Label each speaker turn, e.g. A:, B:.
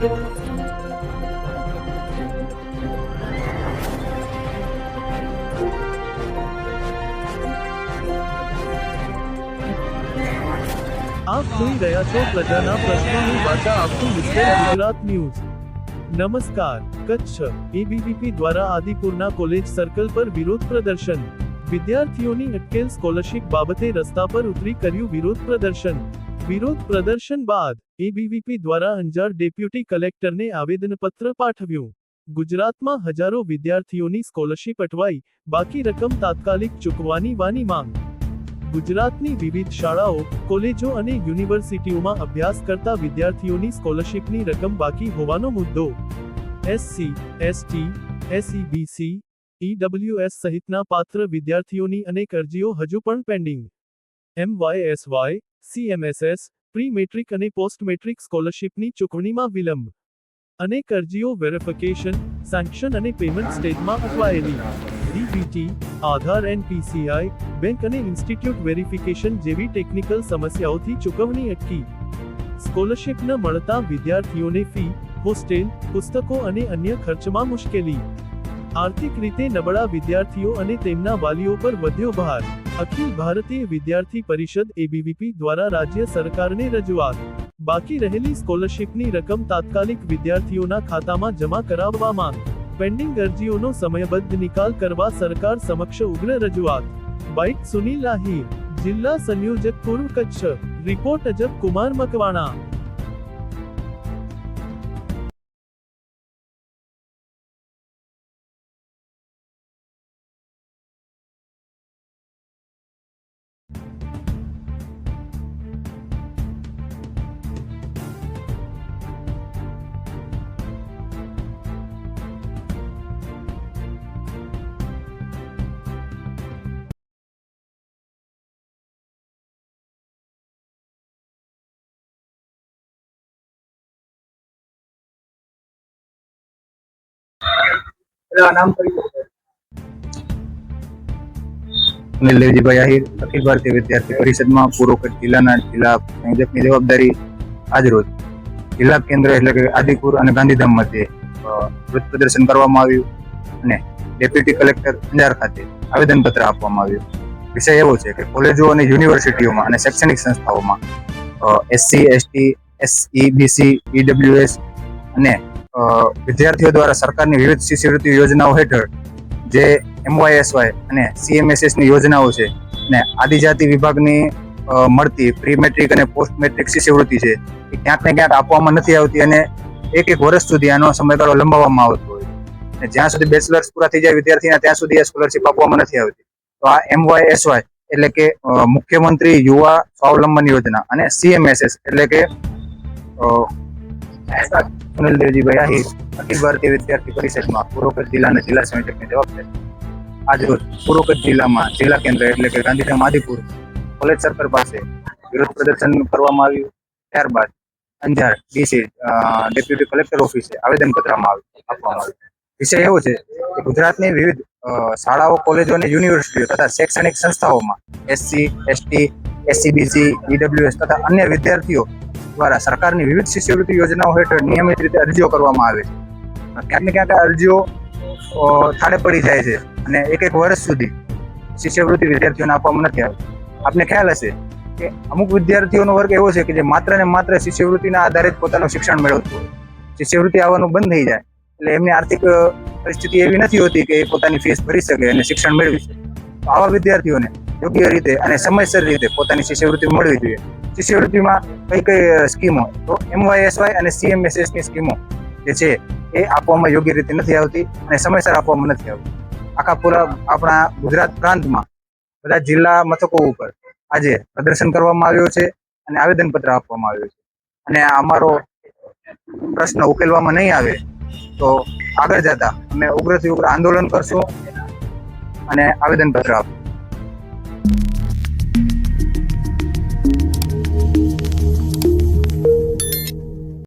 A: આપ જોઈ રહ્યા છો પ્રજાના પ્રશ્નોની વાચા આપતું મિસ્ટર ગુજરાત ન્યૂઝ। નમસ્કાર। કચ્છ એબીવીપી દ્વારા આદિપુરના કોલેજ સર્કલ પર વિરોધ પ્રદર્શન। વિદ્યાર્થીઓની અટકેલ સ્કોલરશિપ બાબતે રસ્તા પર ઉતરી કર્યું વિરોધ પ્રદર્શન। વિરોધ પ્રદર્શન બાદ એબીવીપી દ્વારા અંજાર ડેપ્યુટી કલેક્ટરને આવેદનપત્ર પાઠવ્યું। ગુજરાતમાં હજારો વિદ્યાર્થીઓની સ્કોલરશિપ અટવાઈ, બાકી રકમ તાત્કાલિક ચૂકવવાની વાની માંગ। ગુજરાતની વિવિધ શાળાઓ, કોલેજો અને યુનિવર્સિટીઓમાં અભ્યાસ કરતા વિદ્યાર્થીઓની સ્કોલરશિપની રકમ બાકી હોવાનો મુદ્દો એસસી, એસટી, એસઈબીસી, ઈડબ્લ્યુએસ સહિતના પાત્ર વિદ્યાર્થીઓની અનેક અરજીઓ હજુ પણ પેન્ડિંગ। એમવાયએસવાય, સીએમએસએસ, પ્રી મેટ્રિક અને પોસ્ટ મેટ્રિક સ્કોલરશિપની ચૂકવણીમાં વિલંબ। અનેક અરજીઓ વેરિફિકેશન, સેન્ક્શન અને પેમેન્ટ સ્ટેજમાં અટવાયેલી। ડીબીટી, આધાર એનપીસીઆઈ, બેંક અને ઇન્સ્ટિટ્યૂટ વેરિફિકેશન જેવી ટેકનિકલ સમસ્યાઓથી ચૂકવણી અટકી। સ્કોલરશિપ ન મળતા વિદ્યાર્થીઓને ફી, હોસ્ટેલ, પુસ્તકો અને અન્ય ખર્ચમાં મુશ્કેલી। આર્થિક રીતે નબળા વિદ્યાર્થીઓ અને તેમના વાલીઓ પર વધ્યો ભાર। અખિલ ભારતીય વિદ્યાર્થી પરિષદ એબીવીપી દ્વારા રાજ્ય સરકારને રજૂઆત। બાકી રહેલી સ્કોલરશિપની રકમ તાત્કાલિક વિદ્યાર્થીઓના ખાતામાં જમા કરાવવા માંગ। પેન્ડિંગ અરજીઓનો સમયબદ્ધ નિકાલ કરવા સરકાર સમક્ષ ઉગ્ર રજૂઆત। બાઇટ સુનિલ આહિર, જિલ્લા સંયોજક પૂર્વ કચ્છ। રિપોર્ટ અજબ કુમાર મકવાણા।
B: નામ સુનિલ દેવજીભાઈ આહિર, અખિલ ભારતીય વિદ્યાર્થી પરિષદમાં પૂર્વ કચ્છ જિલ્લાના જિલ્લા સંયોજકની જવાબદારી। આજરોજ જિલ્લા કેન્દ્ર એટલે કે આદિપુર અને ગાંધીધામ મધ્યે વિરોધ પ્રદર્શન કરવામાં આવ્યું અને ડેપ્યુટી કલેક્ટર અંજાર ખાતે આવેદનપત્ર આપવામાં આવ્યું। વિષય એવો છે કે કોલેજો અને યુનિવર્સિટીઓમાં અને શૈક્ષણિક સંસ્થાઓમાં એસસી, એસટી, એસઈબીસી, ઈડબ્લ્યુએસ અને વિદ્યાર્થીઓ દ્વારા સરકારની વિવિધ શિષ્યવૃત્તિ યોજનાઓ હેઠળ જે એમવાયએસવાય અને સીએમએસએસ ની યોજનાઓ છે અને આદિજાતિ વિભાગની મળતી પ્રી મેટ્રિક અને પોસ્ટ મેટ્રિક શિષ્યવૃત્તિ છે એ ક્યાંક ને ક્યાંક આપવામાં નથી આવતી અને એક વર્ષ સુધી આનો સમયગાળો લંબાવવામાં આવતો હોય અને જ્યાં સુધી બેચલર્સ પૂરા થઈ જાય વિદ્યાર્થીના ત્યાં સુધી આ સ્કોલરશિપ આપવામાં નથી આવતી। તો આ એમવાયએસવાય એટલે કે મુખ્યમંત્રી યુવા સ્વાવલંબન યોજના અને સીએમએસએસ એટલે કે સુનિલ દેવજીભાઈ આહિર, અખિલ ભારતીય વિદ્યાર્થી પરિષદમાં પૂર્વ કચ્છ જિલ્લાના જિલ્લા સંયોજકની જવાબદારી। આજરોજ પૂર્વ કચ્છ જિલ્લામાં જિલ્લા કેન્દ્ર એટલે કે ગાંધીધામ આદિપુર કોલેજ સર્કલ પાસે વિરોધ પ્રદર્શન કરવામાં આવ્યું। ત્યારબાદ અંજાર ડીસી ડેપ્યુટી કલેક્ટર ઓફિસે આવેદનપત્ર આપવામાં આવ્યું। વિષય એવો છે કે ગુજરાતની વિવિધ શાળાઓ, કોલેજો અને યુનિવર્સિટીઓ તથા શૈક્ષણિક સંસ્થાઓમાં એસસી, એસટી, એસસીબીસી, ઈડબ્લ્યુએસ તથા અન્ય વિદ્યાર્થીઓ દ્વારા સરકારની વિવિધ શિષ્યવૃત્તિ યોજનાઓ હેઠળ નિયમિત રીતે અરજીઓ કરવામાં આવે છે। ક્યાંક ને ક્યાંક અરજીઓ થાળે પડી જાય છે અને એક વર્ષ સુધી શિષ્યવૃત્તિ વિદ્યાર્થીઓને આપવામાં નથી આવતી। આપને ખ્યાલ હશે કે અમુક વિદ્યાર્થીઓનો વર્ગ એવો છે કે જે માત્ર ને માત્ર શિષ્યવૃત્તિના આધારે જ પોતાનું શિક્ષણ મેળવતું હોય। શિષ્યવૃત્તિ આવવાનું બંધ થઈ જાય એટલે એમની આર્થિક પરિસ્થિતિ એવી નથી હોતી કે એ પોતાની ફીસ ભરી શકે અને શિક્ષણ મેળવી શકે। તો આવા વિદ્યાર્થીઓને યોગ્ય રીતે અને સમયસર રીતે પોતાની શિષ્યવૃત્તિ મળવી જોઈએ। શિષ્યવૃત્તિમાં કઈ કઈ સ્કીમો, તો એમવાયએસવાય અને સીએમએસએસ ની સ્કીમો જે છે એ આપવામાં યોગ્ય રીતે નથી આવતી અને સમયસર આપવામાં નથી આવતી। આખા પૂરા આપણા ગુજરાત પ્રાંતમાં બધા જિલ્લા મથકો ઉપર આજે પ્રદર્શન કરવામાં આવ્યો છે અને આવેદનપત્ર આપવામાં આવ્યું છે અને અમારો પ્રશ્ન ઉકેલવામાં નહીં આવે તો આગળ જતા અમે ઉગ્રથી ઉગ્ર આંદોલન કરશું અને આવેદનપત્ર આપશું।